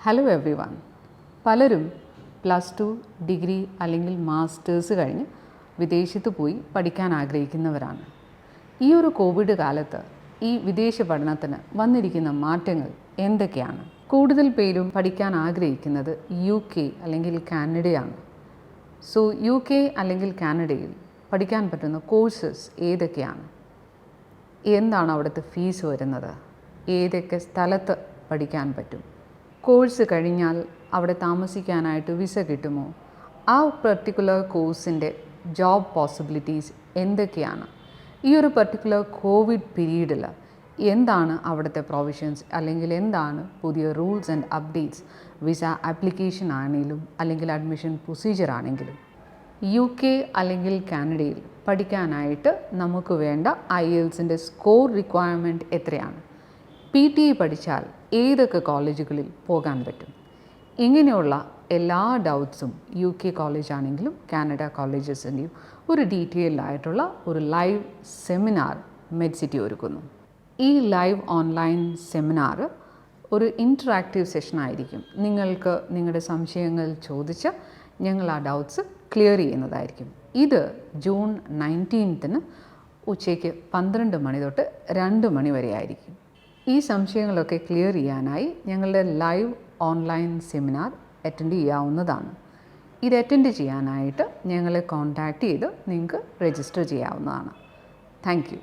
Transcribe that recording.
Hello every one. പലരും +2 degree അല്ലെങ്കിൽ masters കഴിഞ്ഞ് വിദേശത്ത് പോയി പഠിക്കാൻ ആഗ്രഹിക്കുന്നവരാണ്. ഈ ഒരു കോവിഡ് കാലത്ത് ഈ വിദേശ പഠനത്തിന് വന്നിരിക്കുന്ന മാറ്റങ്ങൾ എന്തൊക്കെയാണ്? കൂടുതൽ പേരും പഠിക്കാൻ ആഗ്രഹിക്കുന്നത് UK അല്ലെങ്കിൽ കാനഡയാണ്. സോ UK അല്ലെങ്കിൽ കാനഡയിൽ പഠിക്കാൻ പറ്റുന്ന കോഴ്സസ് ഏതൊക്കെയാണ്? എന്താണ് അവിടുത്തെ ഫീസ് വരുന്നത്? ഏതൊക്കെ സ്ഥലത്ത് പഠിക്കാൻ പറ്റും? കോഴ്സ് കഴിഞ്ഞാൽ അവിടെ താമസിക്കാനായിട്ട് വിസ കിട്ടുമോ? ആ പർട്ടിക്കുലർ കോഴ്സിൻ്റെ ജോബ് പോസിബിലിറ്റീസ് എന്തൊക്കെയാണ്? ഈ ഒരു പർട്ടിക്കുലർ കോവിഡ് പീരീഡിൽ എന്താണ് അവിടുത്തെ പ്രൊവിഷൻസ്, അല്ലെങ്കിൽ എന്താണ് പുതിയ rules and updates visa application ആണെങ്കിലും അല്ലെങ്കിൽ അഡ്മിഷൻ പ്രൊസീജിയർ ആണെങ്കിലും? UK അല്ലെങ്കിൽ കാനഡയിൽ പഠിക്കാനായിട്ട് നമുക്ക് വേണ്ട IELTSൻ്റെ സ്കോർ റിക്വയർമെൻറ്റ് എത്രയാണ്? PTE പഠിച്ചാൽ ഏതൊക്കെ കോളേജുകളിൽ പോകാൻ പറ്റും? ഇങ്ങനെയുള്ള എല്ലാ ഡൗട്ട്സും UK കോളേജ് ആണെങ്കിലും കാനഡ കോളേജസിൻ്റെയും ഒരു ഡീറ്റെയിൽഡ് ആയിട്ടുള്ള ഒരു ലൈവ് സെമിനാർ മെഡ്സിറ്റി ഒരുക്കുന്നു. ഈ ലൈവ് ഓൺലൈൻ സെമിനാർ ഒരു ഇൻറ്ററാക്റ്റീവ് സെഷനായിരിക്കും. നിങ്ങൾക്ക് നിങ്ങളുടെ സംശയങ്ങൾ ചോദിച്ച് ഞങ്ങൾ ആ ഡൗട്ട്സ് ക്ലിയർ ചെയ്യുന്നതായിരിക്കും. ഇത് ജൂൺ 19 ഉച്ചയ്ക്ക് 12 മണി തൊട്ട് 2 മണി വരെ ആയിരിക്കും. ഈ സംശയങ്ങളൊക്കെ ക്ലിയർ ചെയ്യാനായി ഞങ്ങളുടെ ലൈവ് ഓൺലൈൻ സെമിനാർ അറ്റൻഡ് ചെയ്യാവുന്നതാണ്. ഇത് അറ്റൻഡ് ചെയ്യാനായിട്ട് ഞങ്ങളെ കോൺടാക്റ്റ് ചെയ്ത് നിങ്ങൾക്ക് രജിസ്റ്റർ ചെയ്യാവുന്നതാണ്. Thank you.